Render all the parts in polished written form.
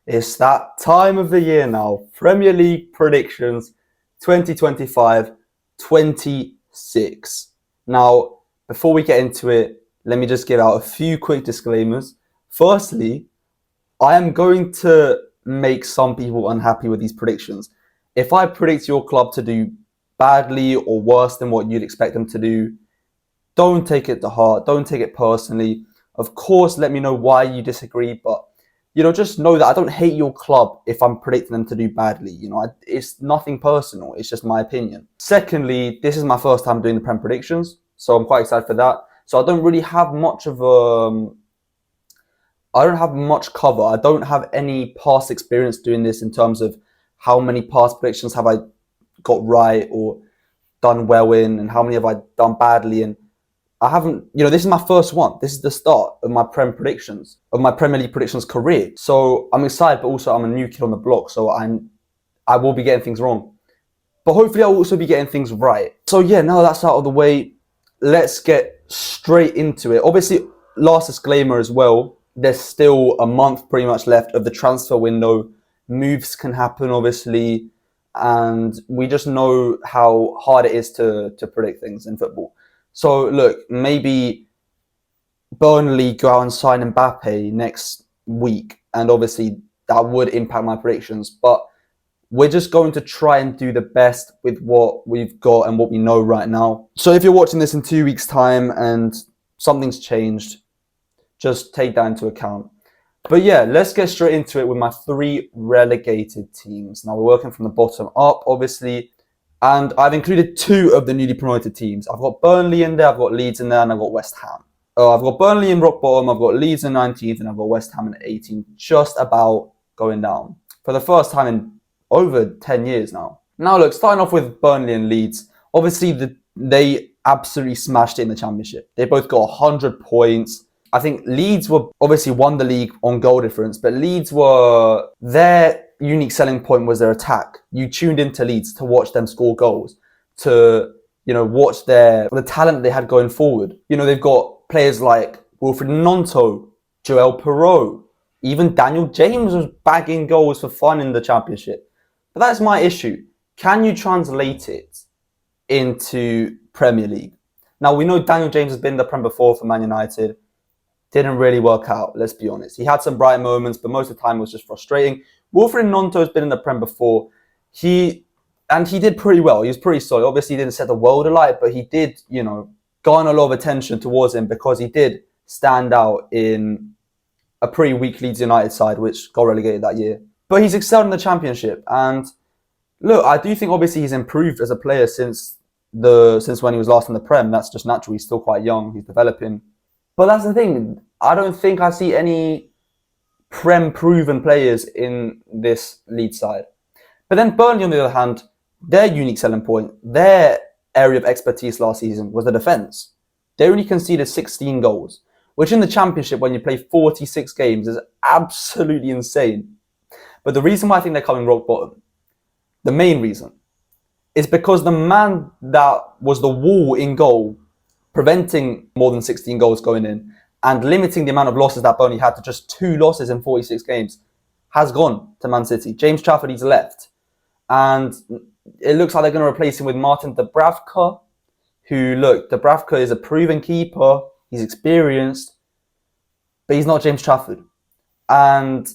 It's that time of the year now. Premier League predictions 2025-26. Now, before we get into it, let me just give out a few quick disclaimers. Firstly, I am going to make some people unhappy with these predictions. If I predict your club to do badly or worse than what you'd expect them to do, don't take it to heart. Don't take it personally. Of course, let me know why you disagree, but just know that I don't hate your club if I'm predicting them to do badly. It's nothing personal. It's just my opinion. Secondly, this is my first time doing the Prem predictions, so I'm quite excited for that. So I don't really have much of I don't have much cover. I don't have any past experience doing this in terms of how many past predictions have I got right or done well in, and how many have I done badly in. I haven't, this is my first one. This is the start of my Premier League predictions career. So I'm excited, but also I'm a new kid on the block, so I will be getting things wrong. But hopefully I'll also be getting things right. So yeah, now that's out of the way, let's get straight into it. Obviously, last disclaimer as well, there's still a month pretty much left of the transfer window. Moves can happen, obviously, and we just know how hard it is to predict things in football. So look, maybe Burnley go out and sign Mbappe next week, and obviously that would impact my predictions. But we're just going to try and do the best with what we've got and what we know right now. So if you're watching this in 2 weeks' time and something's changed, just take that into account. But yeah, let's get straight into it with my 3 relegated teams. Now, we're working from the bottom up, obviously. And I've included 2 of the newly promoted teams. I've got Burnley in there, I've got Leeds in there, and I've got West Ham. I've got Burnley in rock bottom, I've got Leeds in 19th, and I've got West Ham in 18th, just about going down. For the first time in over 10 years now. Now look, starting off with Burnley and Leeds. Obviously, they absolutely smashed it in the Championship. They both got 100 points. I think Leeds obviously won the league on goal difference, but Leeds their unique selling point was their attack. You tuned into Leeds to watch them score goals, to watch the talent they had going forward. They've got players like Wilfred Gnonto, Joel Perreault, even Daniel James was bagging goals for fun in the Championship. But that's my issue. Can you translate it into Premier League? Now, we know Daniel James has been in the Prem before for Man United. Didn't really work out, let's be honest. He had some bright moments, but most of the time it was just frustrating. Wilfred Gnonto has been in the Prem before. He did pretty well. He was pretty solid. Obviously, he didn't set the world alight, but he did, garner a lot of attention towards him because he did stand out in a pretty weak Leeds United side, which got relegated that year. But he's excelled in the Championship. And look, I do think obviously he's improved as a player since when he was last in the Prem. That's just natural. He's still quite young. He's developing. But that's the thing. I don't think I see any Prem proven players in this Leeds side. But then Burnley, on the other hand, their unique selling point, their area of expertise last season was the defence. They only conceded 16 goals, which in the Championship, when you play 46 games, is absolutely insane. But the reason why I think they're coming rock bottom, the main reason, is because the man that was the wall in goal, preventing more than 16 goals going in, and limiting the amount of losses that Burnley had to just 2 losses in 46 games, has gone to Man City. James Trafford, he's left. And it looks like they're going to replace him with Martin Dubravka, who, look, Dubravka is a proven keeper. He's experienced, but he's not James Trafford. And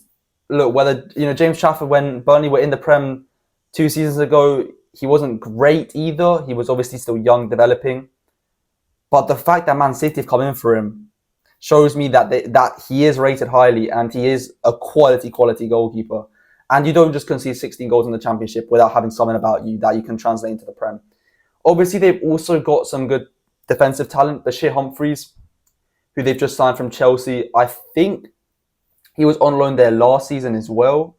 look, whether, James Trafford, when Burnley were in the Prem 2 seasons ago, he wasn't great either. He was obviously still young, developing. But the fact that Man City have come in for him shows me that he is rated highly and he is a quality goalkeeper. And you don't just concede 16 goals in the Championship without having something about you that you can translate into the Prem. Obviously, they've also got some good defensive talent. Bashir Humphreys, who they've just signed from Chelsea. I think he was on loan there last season as well.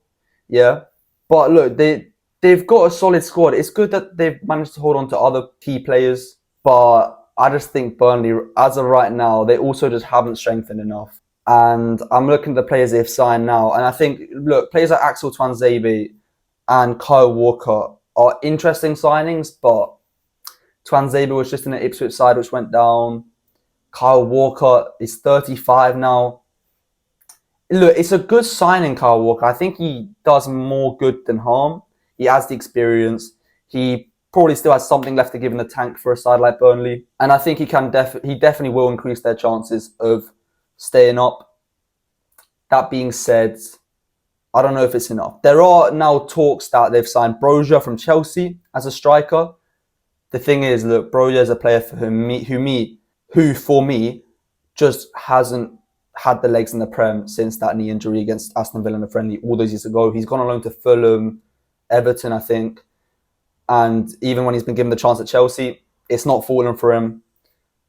Yeah. But look, they've got a solid squad. It's good that they've managed to hold on to other key players. But I just think Burnley, as of right now, they also just haven't strengthened enough. And I'm looking at the players they've signed now. And I think, look, players like Axel Tuanzebe and Kyle Walker are interesting signings. But Tuanzebe was just in an Ipswich side which went down. Kyle Walker is 35 now. Look, it's a good signing, Kyle Walker. I think he does more good than harm. He has the experience. He probably still has something left to give in the tank for a side like Burnley, and I think he definitely will increase their chances of staying up. That being said, I don't know if it's enough. There are now talks that they've signed Broja from Chelsea as a striker. The thing is, look, Broja is a player who for me just hasn't had the legs in the Prem since that knee injury against Aston Villa in the friendly all those years ago. He's gone on loan to Fulham, Everton, I think. And even when he's been given the chance at Chelsea, it's not fallen for him.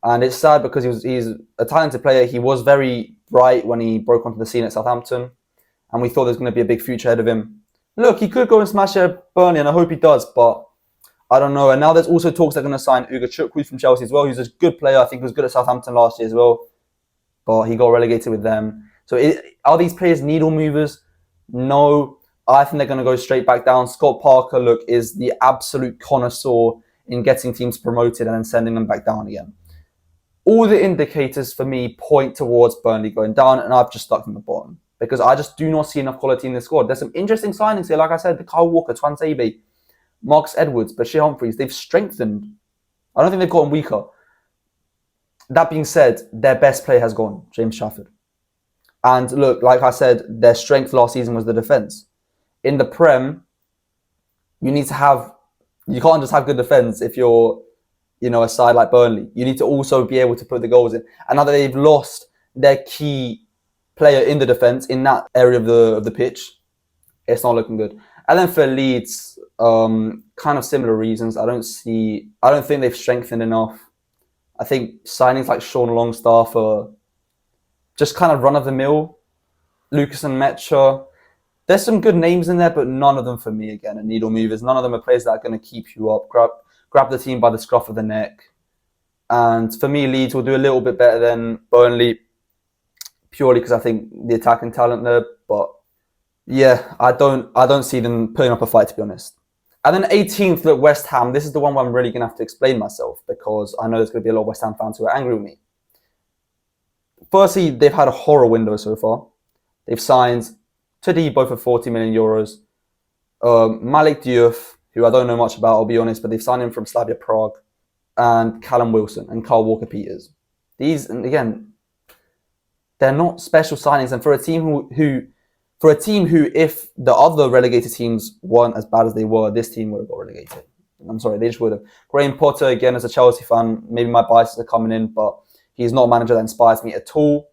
And it's sad because he's a talented player. He was very bright when he broke onto the scene at Southampton. And we thought there was going to be a big future ahead of him. Look, he could go and smash it at Burnley, and I hope he does, but I don't know. And now there's also talks they're going to sign Ugo Chukwu from Chelsea as well. He's a good player. I think he was good at Southampton last year as well, but he got relegated with them. So are these players needle movers? No. I think they're going to go straight back down. Scott Parker, look, is the absolute connoisseur in getting teams promoted and then sending them back down again. All the indicators for me point towards Burnley going down, and I've just stuck from the bottom because I just do not see enough quality in the squad. There's some interesting signings here. Like I said, the Kyle Walker, Twansebe, Marcus Edwards, Bashir Humphreys. They've strengthened. I don't think they've gotten weaker. That being said, their best player has gone, James Trafford. And look, like I said, their strength last season was the defence. In the Prem, you can't just have good defence if you're, a side like Burnley. You need to also be able to put the goals in. And now that they've lost their key player in the defence, in that area of the pitch, it's not looking good. And then for Leeds, kind of similar reasons. I don't think they've strengthened enough. I think signings like Sean Longstaff are just kind of run-of-the-mill. Lucas and Mecha. There's some good names in there, but none of them for me, again, are needle movers. None of them are players that are going to keep you up, grab the team by the scruff of the neck. And for me, Leeds will do a little bit better than Burnley, purely because I think the attacking talent there. But yeah, I don't see them putting up a fight, to be honest. And then 18th, look, West Ham. This is the one where I'm really going to have to explain myself because I know there's going to be a lot of West Ham fans who are angry with me. Firstly, they've had a horror window so far. They've signed Todibo for 40 million euros. Malik Diouf, who I don't know much about, I'll be honest, but they've signed him from Slavia Prague. And Callum Wilson and Kyle Walker-Peters. These, and again, they're not special signings. And for a team who, if the other relegated teams weren't as bad as they were, this team would have got relegated. I'm sorry, they just would have. Graham Potter, again, as a Chelsea fan, maybe my biases are coming in, but he's not a manager that inspires me at all.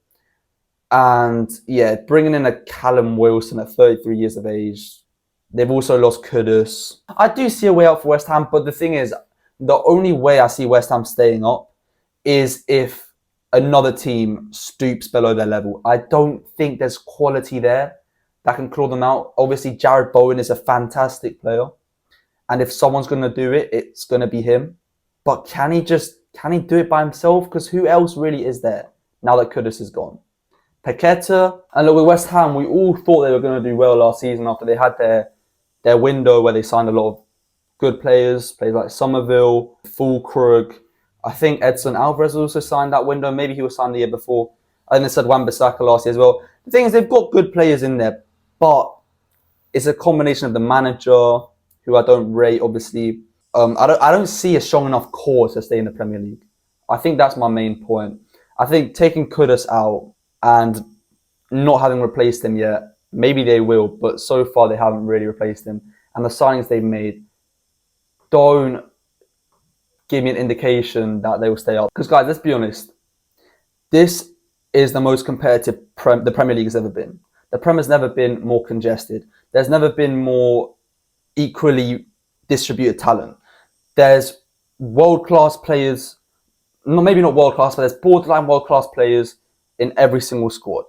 And yeah, bringing in a Callum Wilson at 33 years of age. They've also lost Kudus. I do see a way out for West Ham, but the thing is, the only way I see West Ham staying up is if another team stoops below their level. I don't think there's quality there that can claw them out. Obviously, Jared Bowen is a fantastic player. And if someone's going to do it, it's going to be him. But can he do it by himself? Because who else really is there now that Kudus is gone? Paqueta. And look, with West Ham, we all thought they were going to do well last season after they had their window where they signed a lot of good players like Somerville, Fulkrug. I think Edson Alvarez also signed that window. Maybe he was signed the year before. I think they said Wan-Bissaka last year as well. The thing is, they've got good players in there, but it's a combination of the manager, who I don't rate, obviously. I don't see a strong enough core to stay in the Premier League. I think that's my main point. I think taking Kudus out and not having replaced him yet, maybe they will, but so far they haven't really replaced him. And the signings they've made don't give me an indication that they will stay up. Because guys, let's be honest. This is the most competitive the Premier League has ever been. The Prem has never been more congested. There's never been more equally distributed talent. There's world-class players, maybe not world-class, but there's borderline world-class players in every single squad.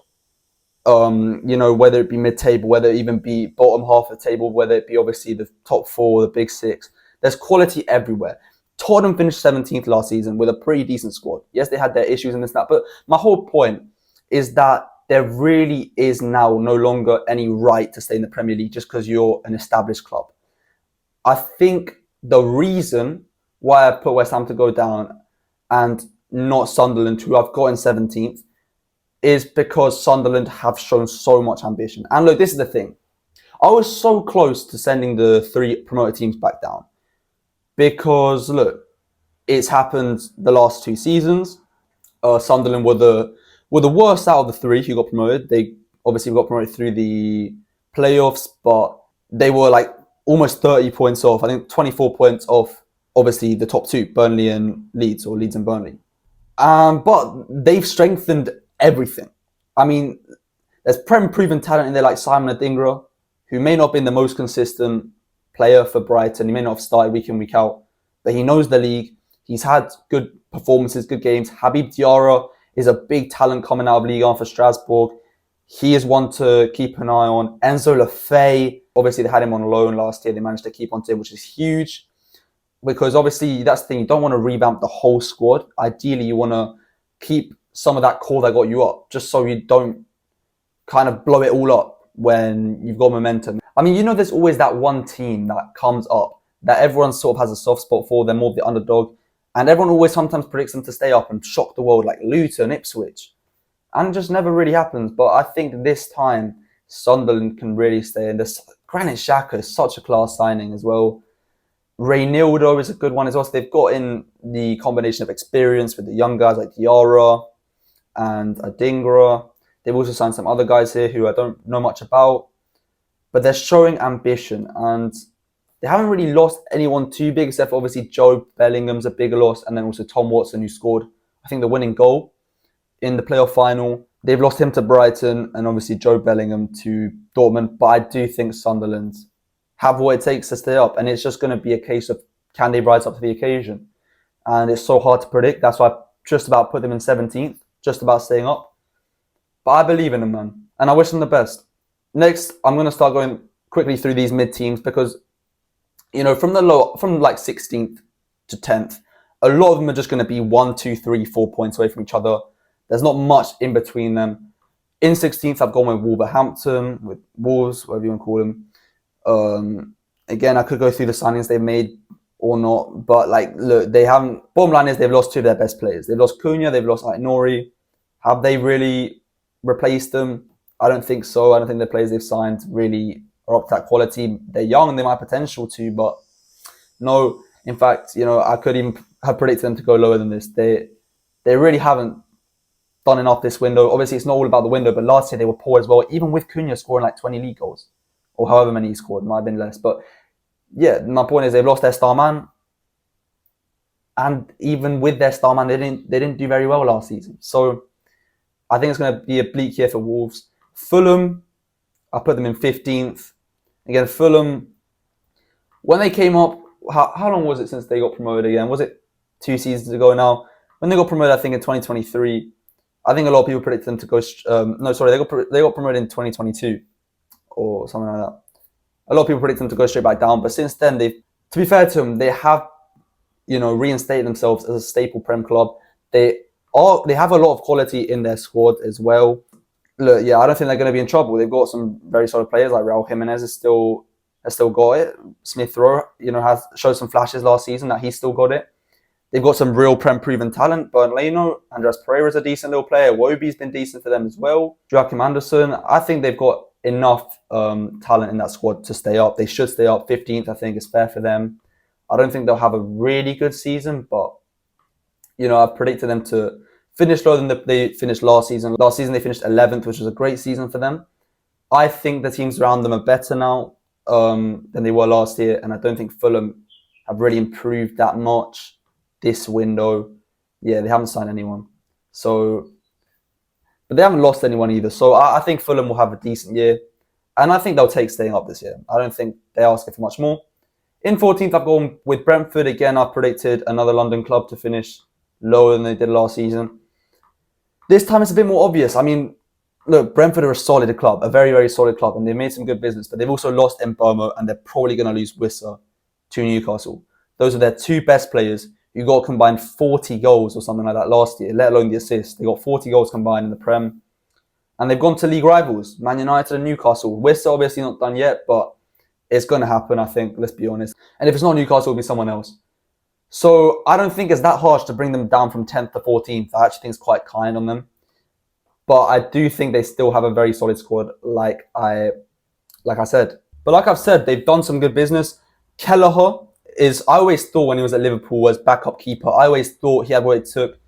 Whether it be mid-table, whether it even be bottom half of the table, whether it be obviously the top four, the big six. There's quality everywhere. Tottenham finished 17th last season with a pretty decent squad. Yes, they had their issues and this and that, but my whole point is that there really is now no longer any right to stay in the Premier League just because you're an established club. I think the reason why I put West Ham to go down and not Sunderland, who I've got in 17th, is because Sunderland have shown so much ambition. And look, this is the thing. I was so close to sending the 3 promoted teams back down because, look, it's happened the last 2 seasons. Sunderland were the worst out of the 3 who got promoted. They obviously got promoted through the playoffs, but they were like almost 30 points off. I think 24 points off, obviously, the top 2, Burnley and Leeds, or Leeds and Burnley. But they've strengthened everything. I mean, there's Prem proven talent in there like Simon Adingra, who may not have been the most consistent player for Brighton. He may not have started week in, week out, but he knows the league. He's had good performances, good games. Habib Diarra is a big talent coming out of Ligue 1 for Strasbourg. He is one to keep an eye on. Enzo Lefebvre, obviously they had him on loan last year. They managed to keep on to him, which is huge. Because obviously that's the thing, you don't want to revamp the whole squad. Ideally, you want to keep some of that core that got you up, just so you don't kind of blow it all up when you've got momentum. I mean, there's always that one team that comes up that everyone sort of has a soft spot for. They're more of the underdog. And everyone always sometimes predicts them to stay up and shock the world, like Luton, Ipswich. And it just never really happens. But I think this time, Sunderland can really stay in this. Granit Xhaka is such a class signing as well. Reynildo is a good one as well. So they've got in the combination of experience with the young guys like Diarra and Adingra. They've also signed some other guys here who I don't know much about. But they're showing ambition. And they haven't really lost anyone too big, except for obviously Joe Bellingham's a big loss. And then also Tom Watson, who scored, I think, the winning goal in the playoff final. They've lost him to Brighton and obviously Joe Bellingham to Dortmund. But I do think Sunderland have what it takes to stay up. And it's just going to be a case of, can they rise up to the occasion? And it's so hard to predict. That's why I just about put them in 17th, just about staying up. But I believe in them, man. And I wish them the best. Next, I'm going to start going quickly through these mid-teams because, from like 16th to 10th, a lot of them are just going to be 1, 2, 3, 4 points away from each other. There's not much in between them. In 16th, I've gone with Wolverhampton, with Wolves, whatever you want to call them. Again, I could go through the signings they've made or not, but look, they haven't. Bottom line is they've lost 2 of their best players. They've lost Cunha, they've lost Nori. Have they really replaced them? I don't think so. I don't think the players they've signed really are up to that quality. They're young and they might have potential to, but no. In fact, I could even have predicted them to go lower than this. They really haven't done enough this window. Obviously, it's not all about the window, but last year they were poor as well, even with Cunha scoring like 20 league goals. Or however many he scored, might have been less. But yeah, my point is they've lost their star man. And even with their star man, they didn't do very well last season. So I think it's going to be a bleak year for Wolves. Fulham, I put them in 15th. Again, Fulham, when they came up, how long was it since they got promoted again? Was it 2 seasons ago now? When they got promoted, I think in 2023, I think a lot of people predicted them to go. They got promoted in 2022. Or something like that. A lot of people predict them to go straight back down, but since then, to be fair to them, they have, reinstated themselves as a staple Prem club. They have a lot of quality in their squad as well. Look, yeah, I don't think they're going to be in trouble. They've got some very solid players like Raul Jimenez has still got it. Smith Rowe, has showed some flashes last season that he's still got it. They've got some real Prem proven talent. Burnley, Andres Pereira's a decent little player. Wobie's been decent for them as well. Joachim Anderson, I think they've got enough talent in that squad to stay up. They should stay up. 15th, I think, is fair for them. I don't think they'll have a really good season, but I've predicted them to finish lower than they finished last season. Last season they finished 11th, which was a great season for them. I think the teams around them are better now than they were last year, and I don't think Fulham have really improved that much this window. Yeah, they haven't signed anyone. But they haven't lost anyone either. So I think Fulham will have a decent year. And I think they'll take staying up this year. I don't think they're asking for much more. In 14th, I've gone with Brentford. Again, I've predicted another London club to finish lower than they did last season. This time it's a bit more obvious. I mean, look, Brentford are a solid club, a very, very solid club. And they made some good business. But they've also lost Mbomo and they're probably going to lose Wissa to Newcastle. Those are their 2 best players. You got combined 40 goals or something like that last year, let alone the assists. They got 40 goals combined in the Prem. And they've gone to league rivals, Man United and Newcastle. Wissa obviously not done yet, but it's going to happen, I think, let's be honest. And if it's not Newcastle, it'll be someone else. So I don't think it's that harsh to bring them down from 10th to 14th. I actually think it's quite kind on them. But I do think they still have a very solid squad, like I said. But like I've said, they've done some good business. Kelleher I always thought when he was at Liverpool as backup keeper, I always thought he had what it took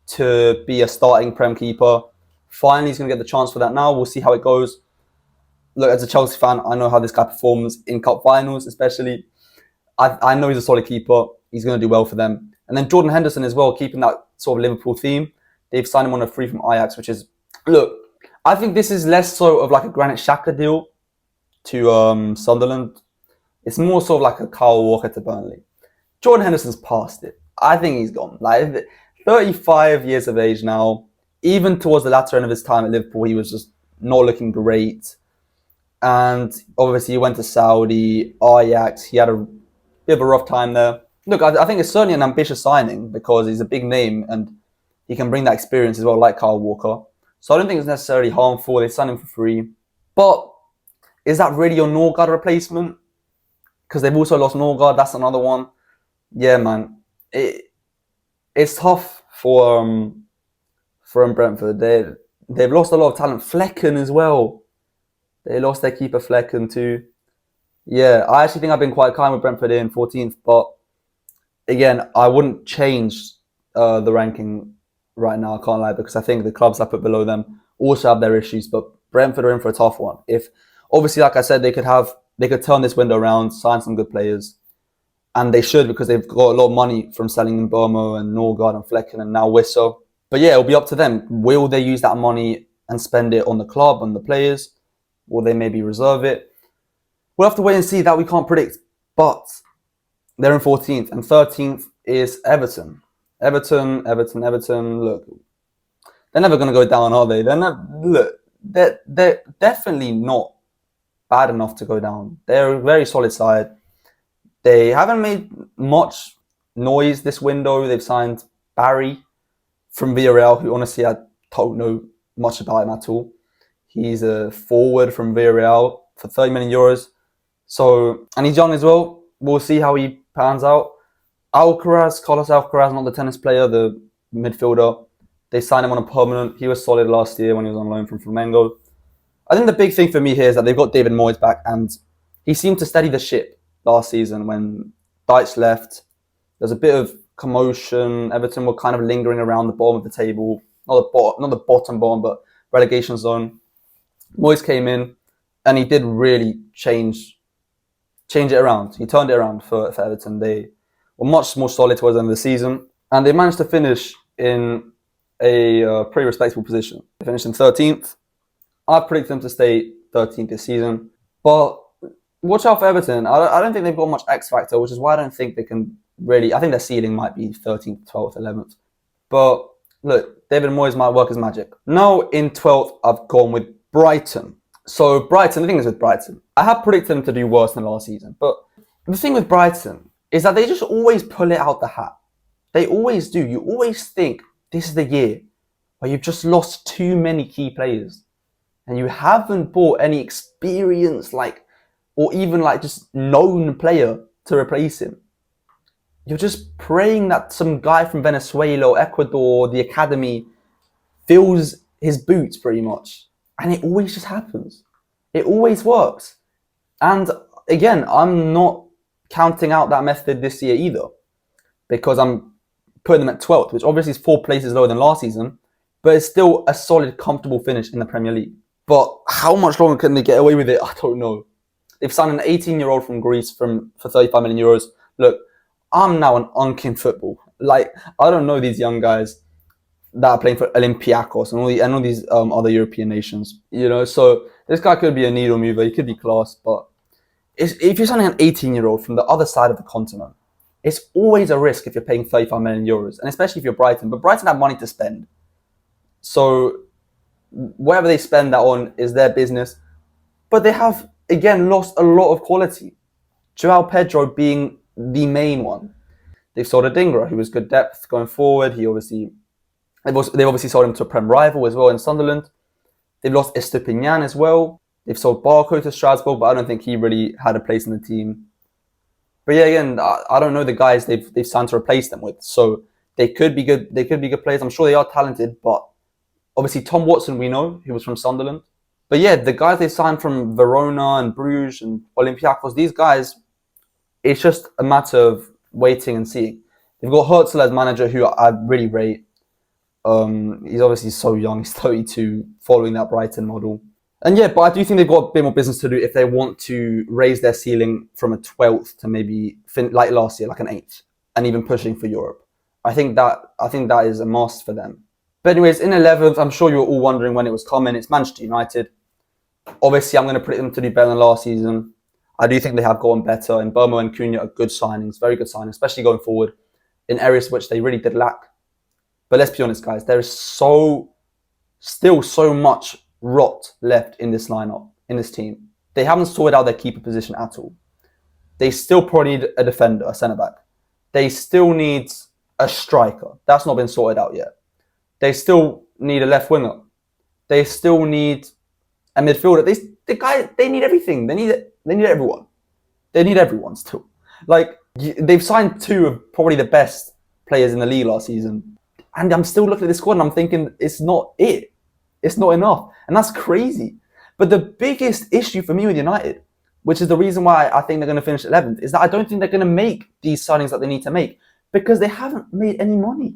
to be a starting Prem keeper. Finally, he's going to get the chance for that now. We'll see how it goes. Look, as a Chelsea fan, I know how this guy performs in cup finals, especially. I know he's a solid keeper. He's going to do well for them. And then Jordan Henderson as well, keeping that sort of Liverpool theme. They've signed him on a free from Ajax, which is, look, I think this is less so of like a Granit Xhaka deal to Sunderland. It's more sort of like a Kyle Walker to Burnley. Jordan Henderson's past it. I think he's gone. Like 35 years of age now. Even towards the latter end of his time at Liverpool, he was just not looking great. And obviously he went to Saudi, Ajax. He had a bit of a rough time there. Look, I think it's certainly an ambitious signing because he's a big name and he can bring that experience as well, like Kyle Walker. So I don't think it's necessarily harmful. They signed him for free. But is that really your Norgard replacement? Because they've also lost Norgard. That's another one. Yeah, man. It's tough for Brentford. They've lost a lot of talent. Flecken as well. They lost their keeper Flecken too. Yeah, I actually think I've been quite kind with Brentford in 14th. But again, I wouldn't change the ranking right now, I can't lie, because I think the clubs I put below them also have their issues. But Brentford are in for a tough one. If obviously, like I said, they could turn this window around, sign some good players, and they should because they've got a lot of money from selling in Burmo and Norgard and Flecken and now Wissa. But yeah, it'll be up to them. Will they use that money and spend it on the club and the players? Will they maybe reserve it? We'll have to wait and see. That we can't predict. But they're in 14th and 13th is Everton. Everton. Look, they're never going to go down, are they? They're definitely not bad enough to go down. They're a very solid side. They haven't made much noise this window. They've signed Barry from Villarreal, who honestly I don't know much about him at all. He's a forward from Villarreal for 30 million euros. So, and he's young as well. We'll see how he pans out. Carlos Alcaraz, not the tennis player, the midfielder. They signed him on a permanent. He was solid last year when he was on loan from Flamengo. I think the big thing for me here is that they've got David Moyes back, and he seemed to steady the ship last season when Deitch left. There's a bit of commotion. Everton were kind of lingering around the bottom of the table, not the bottom, but relegation zone. Moyes came in, and he did really change it around. He turned it around for Everton. They were much more solid towards the end of the season, and they managed to finish in a pretty respectable position. They finished in 13th. I predict them to stay 13th this season. But watch out for Everton. I don't think they've got much X factor, which is why I don't think they can really... I think their ceiling might be 13th, 12th, 11th. But look, David Moyes might work his magic. Now in 12th, I've gone with Brighton. So Brighton, the thing is with Brighton, I have predicted them to do worse than last season. But the thing with Brighton is that they just always pull it out the hat. They always do. You always think this is the year where you've just lost too many key players. And you haven't bought any experience, or even just known player to replace him. You're just praying that some guy from Venezuela or Ecuador, the academy, fills his boots pretty much. And it always just happens. It always works. And again, I'm not counting out that method this year either, because I'm putting them at 12th, which obviously is 4 places lower than last season, but it's still a solid, comfortable finish in the Premier League. But how much longer can they get away with it? I don't know. They've signed an 18-year-old from Greece for 35 million euros. Look, I'm now an unk in football. I don't know these young guys that are playing for Olympiacos and all these other European nations. So this guy could be a needle mover. He could be class, but if you're signing an 18-year-old from the other side of the continent, it's always a risk if you're paying 35 million euros, and especially if you're Brighton. But Brighton have money to spend. So whatever they spend that on is their business. But they have, again, lost a lot of quality. Joao Pedro being the main one. They've sold Adingra, who was good depth going forward. They've obviously sold him to a Prem rival as well in Sunderland. They've lost Estupinian as well. They've sold Barco to Strasbourg, but I don't think he really had a place in the team. But yeah, again, I don't know the guys they've signed to replace them with. So they could be good. They could be good players. I'm sure they are talented, but Obviously, Tom Watson, we know, he was from Sunderland. But yeah, the guys they signed from Verona and Bruges and Olympiacos, these guys, it's just a matter of waiting and seeing. They've got Herzl as manager, who I really rate. He's obviously so young, he's 32, following that Brighton model. And yeah, but I do think they've got a bit more business to do if they want to raise their ceiling from a 12th to maybe, like last year, like an 8th, and even pushing for Europe. I think that is a must for them. But anyways, in 11th, I'm sure you were all wondering when it was coming. It's Manchester United. Obviously, I'm going to predict them to do better than last season. I do think they have gotten better, and Bournemouth and Cunha are good signings, very good signings, especially going forward in areas which they really did lack. But let's be honest, guys, there is still so much rot left in this lineup, in this team. They haven't sorted out their keeper position at all. They still probably need a defender, a centre-back. They still need a striker. That's not been sorted out yet. They still need a left winger. They still need a midfielder. They need everything. They need everyone. They need everyone still. Like, they've signed 2 of probably the best players in the league last season. And I'm still looking at this squad and I'm thinking, it's not it. It's not enough. And that's crazy. But the biggest issue for me with United, which is the reason why I think they're going to finish 11th, is that I don't think they're going to make these signings that they need to make because they haven't made any money.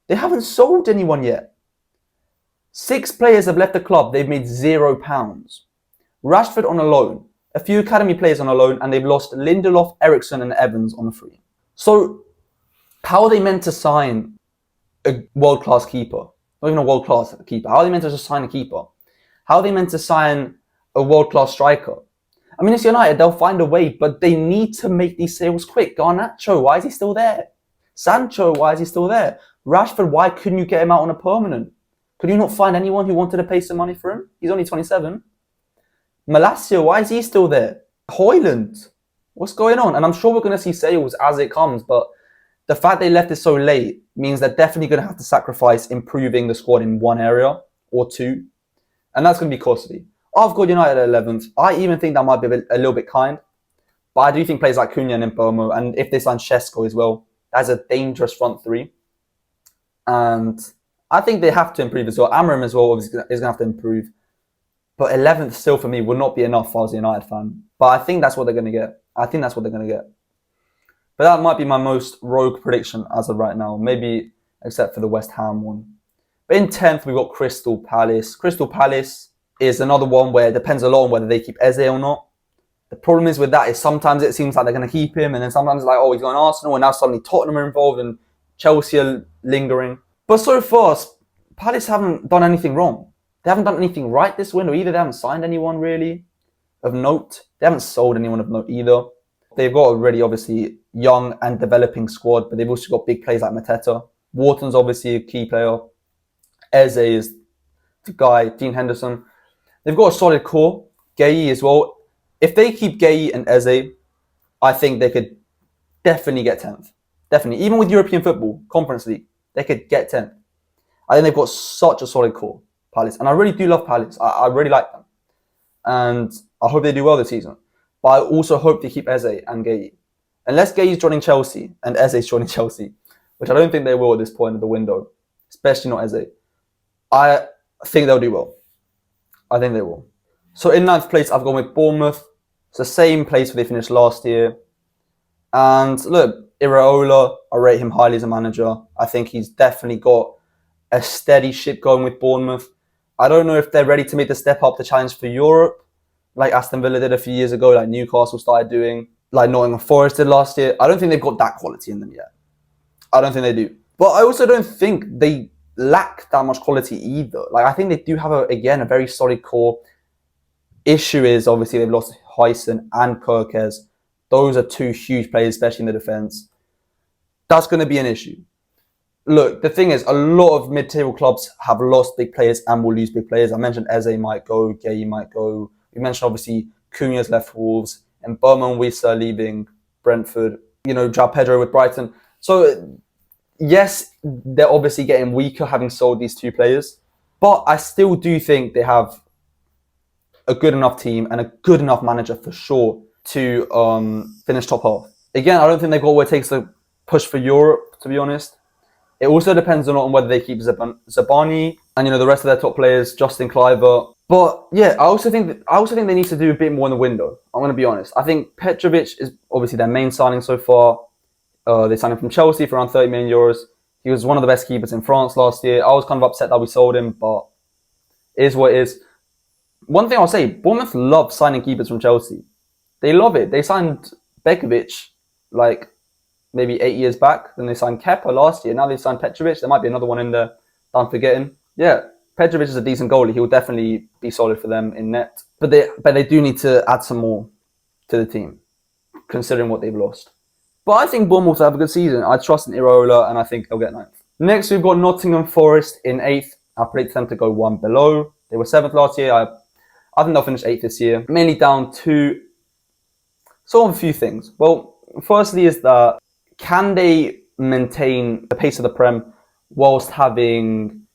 They haven't sold anyone yet. 6 players have left the club. They've made £0. Rashford on a loan. A few academy players on a loan, and they've lost Lindelof, Eriksson and Evans on a free. So how are they meant to sign a world-class keeper? Not even a world-class keeper. How are they meant to just sign a keeper? How are they meant to sign a world-class striker? I mean, it's United. They'll find a way, but they need to make these sales quick. Garnacho, why is he still there? Sancho, why is he still there? Rashford, why couldn't you get him out on a permanent? Could you not find anyone who wanted to pay some money for him? He's only 27. Malacia, why is he still there? Højlund, what's going on? And I'm sure we're going to see sales as it comes, but the fact they left it so late means they're definitely going to have to sacrifice improving the squad in one area or 2. And that's going to be costly. I've got United at 11th. I even think that might be a little bit kind. But I do think players like Cunha and Mbeumo, and if they sign Šeško as well, that's a dangerous front 3. And I think they have to improve as well. Amorim as well is going to have to improve. But 11th still for me would not be enough if I was a United fan. But I think that's what they're going to get. But that might be my most rogue prediction as of right now. Maybe except for the West Ham one. But in 10th, we've got Crystal Palace. Crystal Palace is another one where it depends a lot on whether they keep Eze or not. The problem is with that is sometimes it seems like they're going to keep him, and then sometimes it's like, oh, he's going to Arsenal, and now suddenly Tottenham are involved and Chelsea are lingering. But so far, Palace haven't done anything wrong. They haven't done anything right this window either. They haven't signed anyone really of note. They haven't sold anyone of note either. They've got a really obviously young and developing squad, but they've also got big players like Mateta. Wharton's obviously a key player. Eze is the guy. Dean Henderson. They've got a solid core. Gueye as well. If they keep Gueye and Eze, I think they could definitely get 10th. Definitely. Even with European football, Conference League, they could get 10th. I think they've got such a solid core, Palace. And I really do love Palace. I really like them. And I hope they do well this season. But I also hope they keep Eze and Gueye. Unless Gueye is joining Chelsea and Eze is joining Chelsea, which I don't think they will at this point of the window, especially not Eze, I think they'll do well. I think they will. So in 9th place, I've gone with Bournemouth. It's the same place where they finished last year. And look, Iraola, I rate him highly as a manager. I think he's definitely got a steady ship going with Bournemouth. I don't know if they're ready to make the step up to challenge for Europe, like Aston Villa did a few years ago, like Newcastle started doing, like Nottingham Forest did last year. I don't think they've got that quality in them yet. I don't think they do. But I also don't think they lack that much quality either. Like, I think they do have, a very solid core. Issue is, obviously, they've lost Huyson and Kerkez. Those are 2 huge players, especially in the defence. That's going to be an issue. Look, the thing is, a lot of mid-table clubs have lost big players and will lose big players. I mentioned Eze might go, Gueye might go. We mentioned, obviously, Cunha's left Wolves, and Berman Wissa leaving Brentford. João Pedro with Brighton. So, yes, they're obviously getting weaker having sold these 2 players. But I still do think they have a good enough team and a good enough manager for sure to finish top half. Again, I don't think they've got what it takes to push for Europe, to be honest. It also depends a lot on whether they keep Zabani and the rest of their top players, Justin Kluivert. But yeah, I also think they need to do a bit more in the window. I'm going to be honest. I think Petrovic is obviously their main signing so far. They signed him from Chelsea for around 30 million euros. He was one of the best keepers in France last year. I was kind of upset that we sold him, but it is what it is. One thing I'll say, Bournemouth love signing keepers from Chelsea. They love it. They signed Begovic like maybe 8 years back. Then they signed Kepa last year. Now they've signed Petrovic. There might be another one in there that I'm forgetting. Yeah, Petrovic is a decent goalie. He will definitely be solid for them in net. But they do need to add some more to the team, considering what they've lost. But I think Bournemouth will have a good season. I trust in Iraola, and I think they'll get 9th. Next, we've got Nottingham Forest in 8th. I predict them to go one below. They were 7th last year. I think they'll finish 8th this year. Mainly down to sort of a few things. Well, firstly is that can they maintain the pace of the Prem whilst having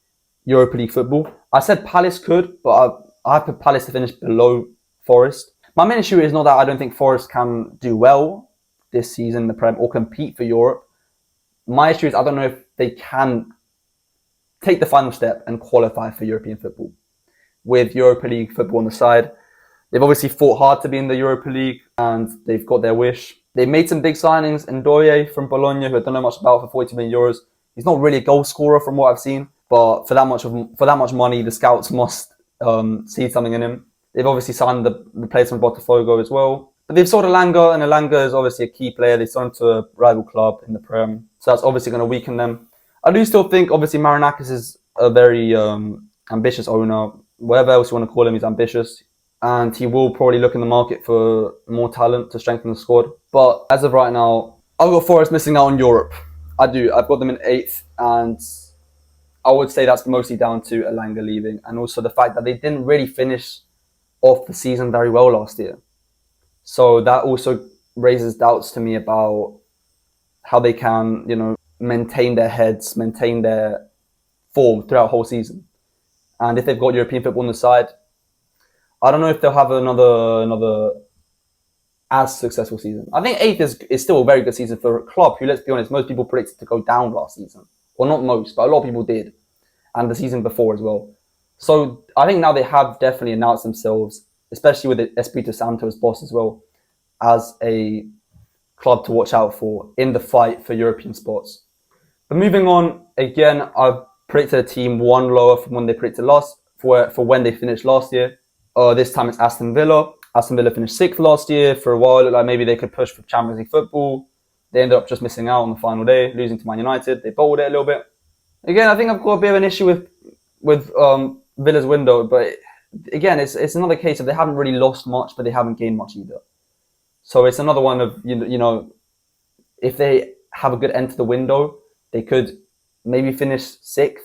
Europa League football? I said Palace could, but I put Palace to finish below Forest. My main issue is not that I don't think Forest can do well this season in the Prem or compete for Europe. My issue is I don't know if they can take the final step and qualify for European football with Europa League football on the side. They've obviously fought hard to be in the Europa League and they've got their wish. They've made some big signings. Ndoye from Bologna, who I don't know much about, for 40 million euros. He's not really a goal scorer from what I've seen, but for that much money, the scouts must see something in him. They've obviously signed the players from Botafogo as well. But they've sold Elanga, and Elanga is obviously a key player. They sold him to a rival club in the Prem, so that's obviously going to weaken them. I do still think, obviously, Marinakis is a very ambitious owner. Whatever else you want to call him, he's ambitious. And he will probably look in the market for more talent to strengthen the squad. But as of right now, I've got Forest missing out on Europe. I do. I've got them in 8th, and I would say that's mostly down to Elanga leaving, and also the fact that they didn't really finish off the season very well last year. So that also raises doubts to me about how they can, maintain their heads, maintain their form throughout the whole season. And if they've got European football on the side, I don't know if they'll have another as successful season. I think 8th is still a very good season for a club who, let's be honest, most people predicted to go down last season. Well, not most, but a lot of people did. And the season before as well. So I think now they have definitely announced themselves, especially with Espirito Santo as boss as well, as a club to watch out for in the fight for European spots. But moving on, again, I've predicted a team one lower from when they predicted for when they finished last year. This time it's Aston Villa. Aston Villa finished 6th last year. For a while, it looked like maybe they could push for Champions League football. They ended up just missing out on the final day, losing to Man United. They bowled it a little bit. Again, I think I've got a bit of an issue with Villa's window, but again, it's another case of they haven't really lost much, but they haven't gained much either. So it's another one of, if they have a good end to the window, they could maybe finish 6th,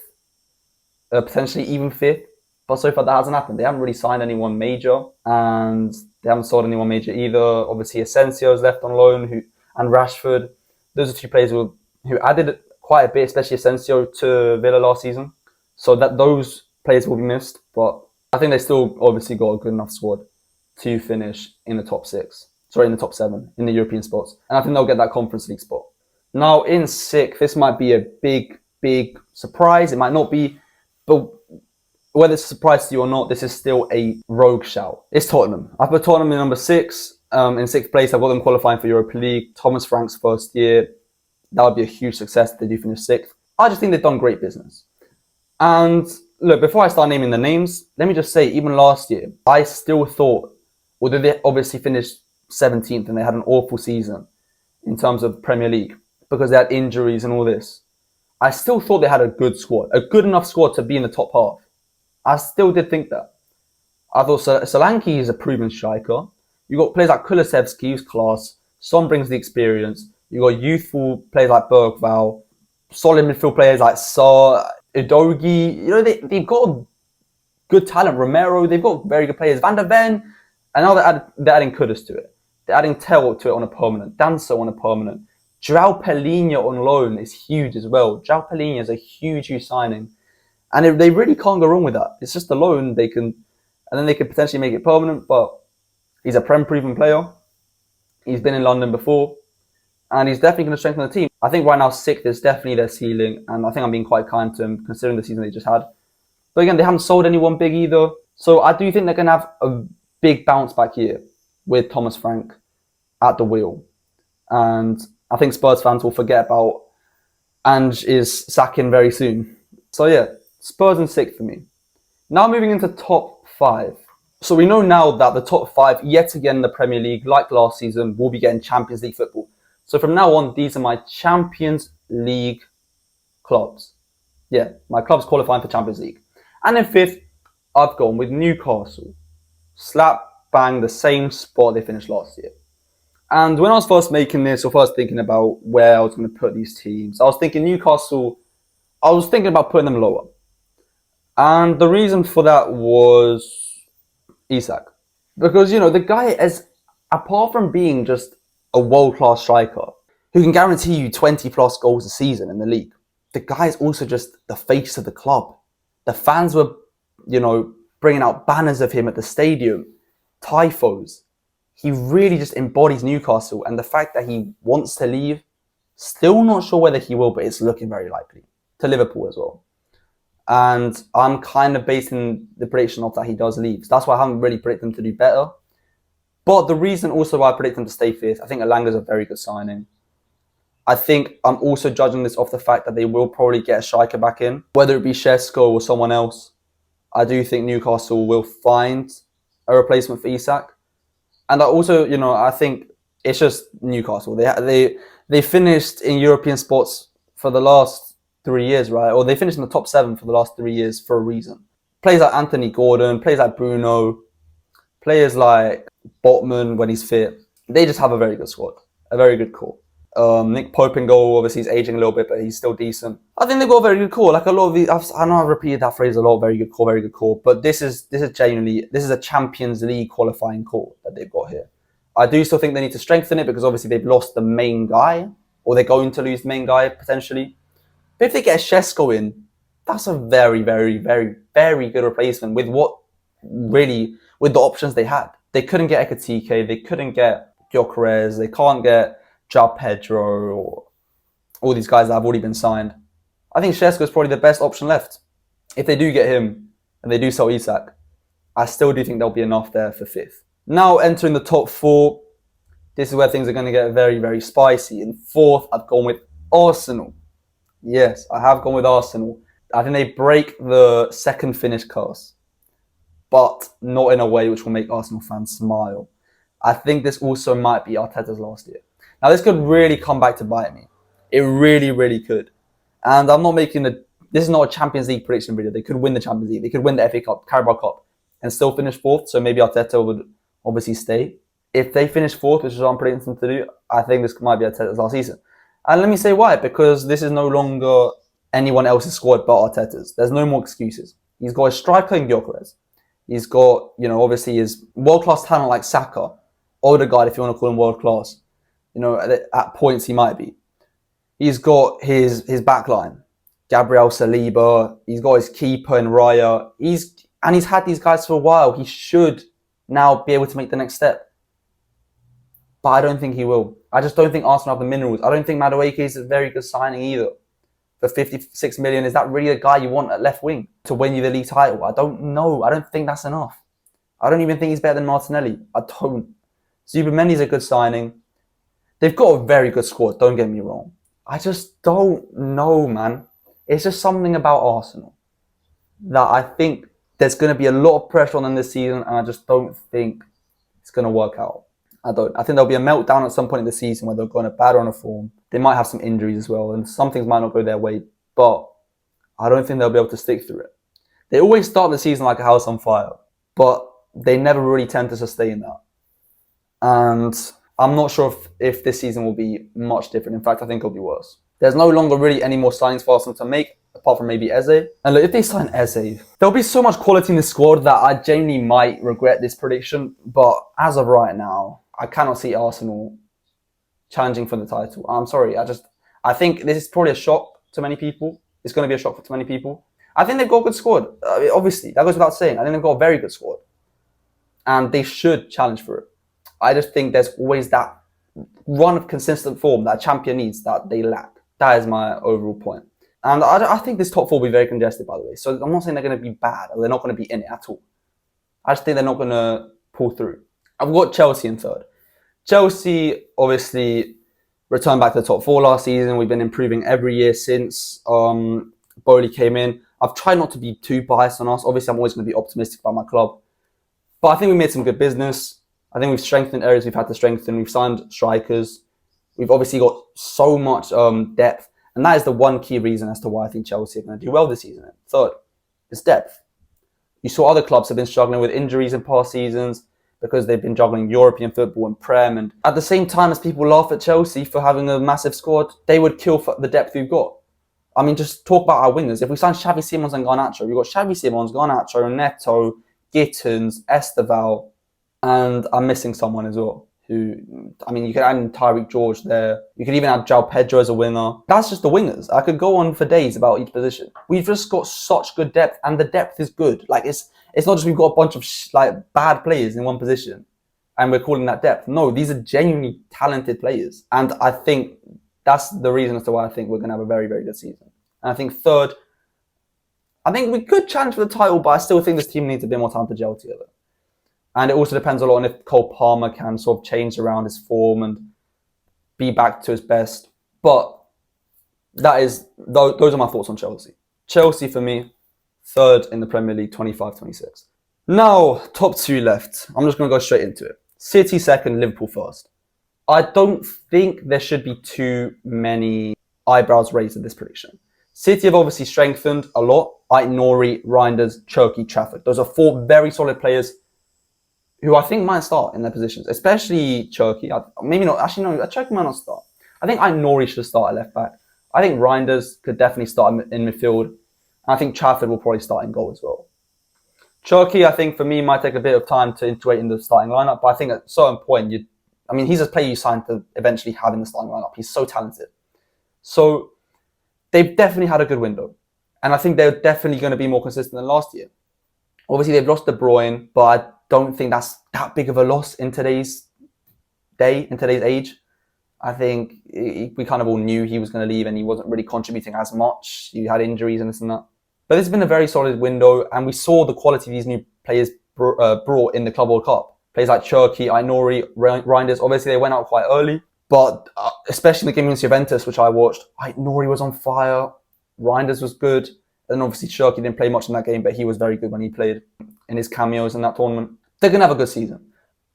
potentially even 5th. But so far that hasn't happened. They haven't really signed anyone major, and they haven't sold anyone major either. Obviously, Asensio's left on loan, and Rashford. Those are two players who added quite a bit, especially Asensio, to Villa last season. So that those players will be missed. But I think they still obviously got a good enough squad to finish in the top 7 in the European spots. And I think they'll get that Conference League spot. Now in 6th, this might be a big surprise. It might not be, but whether it's a surprise to you or not, this is still a rogue shout. It's Tottenham. I put Tottenham in number 6. In 6th place, I've got them qualifying for Europa League. Thomas Frank's first year. That would be a huge success if they do finish 6th. I just think they've done great business. And look, before I start naming the names, let me just say, even last year, I still thought, although they obviously finished 17th and they had an awful season in terms of Premier League because they had injuries and all this, I still thought they had a good squad, a good enough squad to be in the top half. I still did think that. I thought Solanke is a proven striker. You've got players like Kulusevski, who's class. Son brings the experience. You've got youthful players like Bergvall. Solid midfield players like Sarr, Udogie. They've got good talent. Romero, they've got very good players. Van der Ven. And now they're adding Kudus to it. They're adding Tell to it on a permanent. Danso on a permanent. João Palhinha on loan is huge as well. João Palhinha is a huge signing. And they really can't go wrong with that. It's just a loan. And then they could potentially make it permanent. But he's a Prem-proven player. He's been in London before. And he's definitely going to strengthen the team. I think right now 6th is definitely their ceiling. And I think I'm being quite kind to him, considering the season they just had. But again, they haven't sold anyone big either. So I do think they're going to have a big bounce back here with Thomas Frank at the wheel. And I think Spurs fans will forget about Ange is sacking very soon. So yeah, Spurs in 6th for me. Now moving into top 5. So we know now that the top 5, yet again in the Premier League, like last season, will be getting Champions League football. So from now on, these are my Champions League clubs. Yeah, my clubs qualifying for Champions League. And in 5th, I've gone with Newcastle. Slap bang the same spot they finished last year. And when I was first making this, or first thinking about where I was going to put these teams, I was thinking Newcastle, I was thinking about putting them lower. And the reason for that was Isak. Because, the guy is, apart from being just a world-class striker, who can guarantee you 20 plus goals a season in the league, the guy is also just the face of the club. The fans were, bringing out banners of him at the stadium, tifos. He really just embodies Newcastle, and the fact that he wants to leave, still not sure whether he will, but it's looking very likely. To Liverpool as well. And I'm kind of basing the prediction off that he does leave. So that's why I haven't really predicted him to do better. But the reason also why I predict him to stay 5th, I think Elanga's a very good signing. I think I'm also judging this off the fact that they will probably get a striker back in, whether it be Shesko or someone else. I do think Newcastle will find a replacement for Isak. And I also, I think it's just Newcastle. They finished in European spots for the last 3 years, right? Or they finished in the top 7 for the last 3 years for a reason. Players like Anthony Gordon, players like Bruno, players like Botman when he's fit. They just have a very good squad, a very good core. Nick Pope in goal, obviously he's aging a little bit, but he's still decent. I think they've got a very good core. Like a lot of these, I know I've repeated that phrase a lot. Very good core. But this is genuinely, this is a Champions League qualifying core that they've got here. I do still think they need to strengthen it because obviously they've lost the main guy, or they're going to lose the main guy potentially. But if they get a Shesko in, that's a very, very, very, very good replacement with the options they had. They couldn't get Ekatike, they couldn't get Gyökeres, they can't get João Pedro or all these guys that have already been signed. I think Shesko is probably the best option left. If they do get him and they do sell Isak, I still do think there'll be enough there for 5th. Now entering the top 4, this is where things are going to get very, very spicy. In 4th, I've gone with Arsenal. Yes, I have gone with Arsenal. I think they break the second finish curse, but not in a way which will make Arsenal fans smile. I think this also might be Arteta's last year. Now, this could really come back to bite me. It really, really could. And I'm not making this is not a Champions League prediction video. They could win the Champions League. They could win the FA Cup, Carabao Cup, and still finish 4th. So maybe Arteta would obviously stay. If they finish 4th, which is what I'm predicting them to do, I think this might be Arteta's last season. And let me say why. Because this is no longer anyone else's squad but Arteta's. There's no more excuses. He's got a striker in Gyökeres. He's got, obviously his world-class talent like Saka. Odegaard, if you want to call him world-class. At points he might be. He's got his backline, Gabriel Saliba. He's got his keeper in Raya. He's had these guys for a while. He should now be able to make the next step. But I don't think he will. I just don't think Arsenal have the minerals. I don't think Madueke is a very good signing either. For 56 million, is that really a guy you want at left wing to win you the league title? I don't know. I don't think that's enough. I don't even think he's better than Martinelli. I don't. Zubimendi's a good signing. They've got a very good squad, don't get me wrong. I just don't know, man. It's just something about Arsenal that I think there's going to be a lot of pressure on them this season, and I just don't think it's going to work out. I think there'll be a meltdown at some point in the season where they'll go on a bad run of form. They might have some injuries as well, and some things might not go their way, but I don't think they'll be able to stick through it. They always start the season like a house on fire, but they never really tend to sustain that. And I'm not sure if this season will be much different. In fact, I think it'll be worse. There's no longer really any more signings for Arsenal to make, apart from maybe Eze. And look, if they sign Eze, there'll be so much quality in the squad that I genuinely might regret this prediction. But as of right now, I cannot see Arsenal challenging for the title. I'm sorry. I think this is probably a shock to many people. It's going to be a shock to many people. I think they've got a good squad. Obviously, that goes without saying. I think they've got a very good squad. And they should challenge for it. I just think there's always that run of consistent form that a champion needs that they lack. That is my overall point. And I think this top four will be very congested, by the way. So I'm not saying they're going to be bad or they're not going to be in it at all. I just think they're not going to pull through. I've got Chelsea in third. Chelsea obviously returned back to the top four last season. We've been improving every year since Bowley came in. I've tried not to be too biased on us. Obviously, I'm always going to be optimistic about my club. But I think we made some good business. I think we've strengthened areas we've had to strengthen. We've signed strikers. We've obviously got so much depth. And that is the one key reason as to why I think Chelsea are going to do well this season. Third, is depth. You saw other clubs have been struggling with injuries in past seasons because they've been juggling European football and Prem. And at the same time as people laugh at Chelsea for having a massive squad, they would kill for the depth we've got. I mean, just talk about our wingers. If we sign Xavi Simons and Garnacho, we've got Xavi Simons, Garnacho, Neto, Gittins, Esteval, and I'm missing someone as well. You could add in Tyreek George there. You could even add João Pedro as a winger. That's just the wingers. I could go on for days about each position. We've just got such good depth, and the depth is good. Like it's not just we've got a bunch of bad players in one position, and we're calling that depth. No, these are genuinely talented players, and I think that's the reason as to why I think we're going to have a very, very good season. And I think third, I think we could challenge for the title, but I still think this team needs a bit more time to gel together. And it also depends a lot on if Cole Palmer can sort of change around his form and be back to his best. But those are my thoughts on Chelsea. Chelsea, for me, third in the Premier League, 25-26. Now, top two left. I'm just going to go straight into it. City second, Liverpool first. I don't think there should be too many eyebrows raised at this prediction. City have obviously strengthened a lot. Aït-Nouri, Reinders, Cherki, Trafford. Those are four very solid players who I think might start in their positions, especially Cherki. Maybe not. Actually, no, Cherki might not start. I think Aït-Nouri should start at left back. I think Reinders could definitely start in midfield. And I think Trafford will probably start in goal as well. Cherki, I think, for me, might take a bit of time to integrate in the starting lineup, but I think at a certain point, he's a player you signed to eventually have in the starting lineup. He's so talented. So they've definitely had a good window. And I think they're definitely going to be more consistent than last year. Obviously, they've lost De Bruyne, but I don't think that's that big of a loss in today's day, in today's age. I think we kind of all knew he was going to leave and he wasn't really contributing as much. He had injuries and this and that. But this has been a very solid window, and we saw the quality these new players brought in the Club World Cup. Players like Cherki, Aït-Nouri, Reinders, obviously they went out quite early. But especially in the game against Juventus, which I watched, Aït-Nouri was on fire, Reinders was good. And obviously Cherki didn't play much in that game, but he was very good when he played in his cameos in that tournament. They're going to have a good season.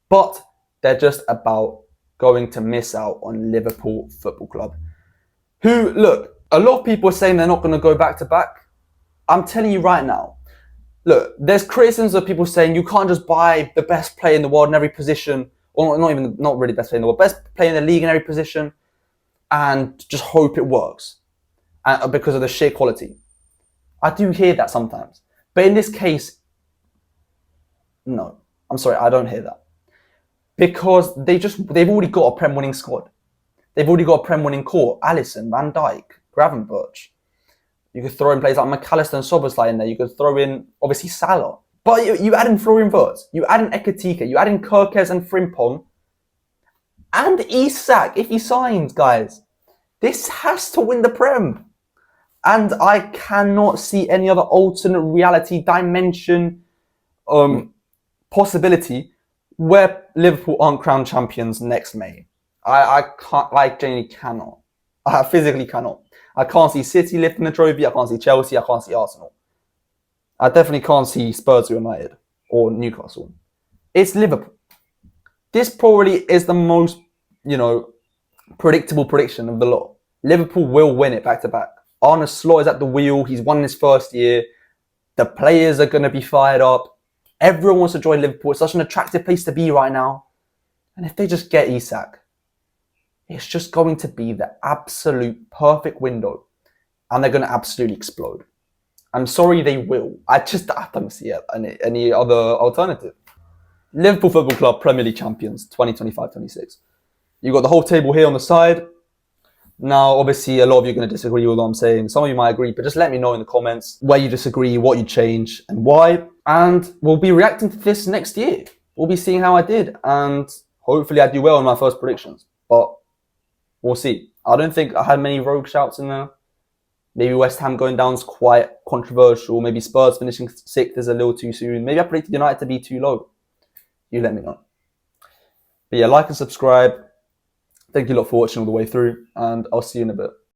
But they're just about going to miss out on Liverpool Football Club. Who, look, a lot of people are saying they're not going to go back to back. I'm telling you right now, look, there's criticisms of people saying you can't just buy the best player in the world in every position, or not really best player in the world, best player in the league in every position, and just hope it works because of the sheer quality. I do hear that sometimes. But in this case, no. I'm sorry, I don't hear that. Because they've already got a Prem winning squad. They've already got a Prem winning core. Alisson, Van Dijk, Gravenberch. You could throw in players like McAllister and Szoboszlai in there. You could throw in, obviously, Salah. But you add in Florian Wirtz. You add in Ekitike. You add in Kerkez and Frimpong. And Isak, if he signs, guys. This has to win the Prem. And I cannot see any other alternate reality dimension possibility where Liverpool aren't crowned champions next May. I can't, genuinely cannot. I physically cannot. I can't see City lifting the trophy. I can't see Chelsea. I can't see Arsenal. I definitely can't see Spurs United or Newcastle. It's Liverpool. This probably is the most, predictable prediction of the lot. Liverpool will win it back to back. Arne Slot is at the wheel. He's won his first year. The players are going to be fired up. Everyone wants to join Liverpool. It's such an attractive place to be right now. And if they just get Isak, it's just going to be the absolute perfect window. And they're going to absolutely explode. I'm sorry they will. I don't see any other alternative. Liverpool Football Club Premier League champions 2025-26. You've got the whole table here on the side. Now, obviously, a lot of you are going to disagree with what I'm saying. Some of you might agree, but just let me know in the comments where you disagree, what you change, and why. And we'll be reacting to this next year. We'll be seeing how I did, and hopefully I do well in my first predictions. But we'll see. I don't think I had many rogue shouts in there. Maybe West Ham going down is quite controversial. Maybe Spurs finishing 6th is a little too soon. Maybe I predicted United to be too low. You let me know. But yeah, like and subscribe. Thank you a lot for watching all the way through, and I'll see you in a bit.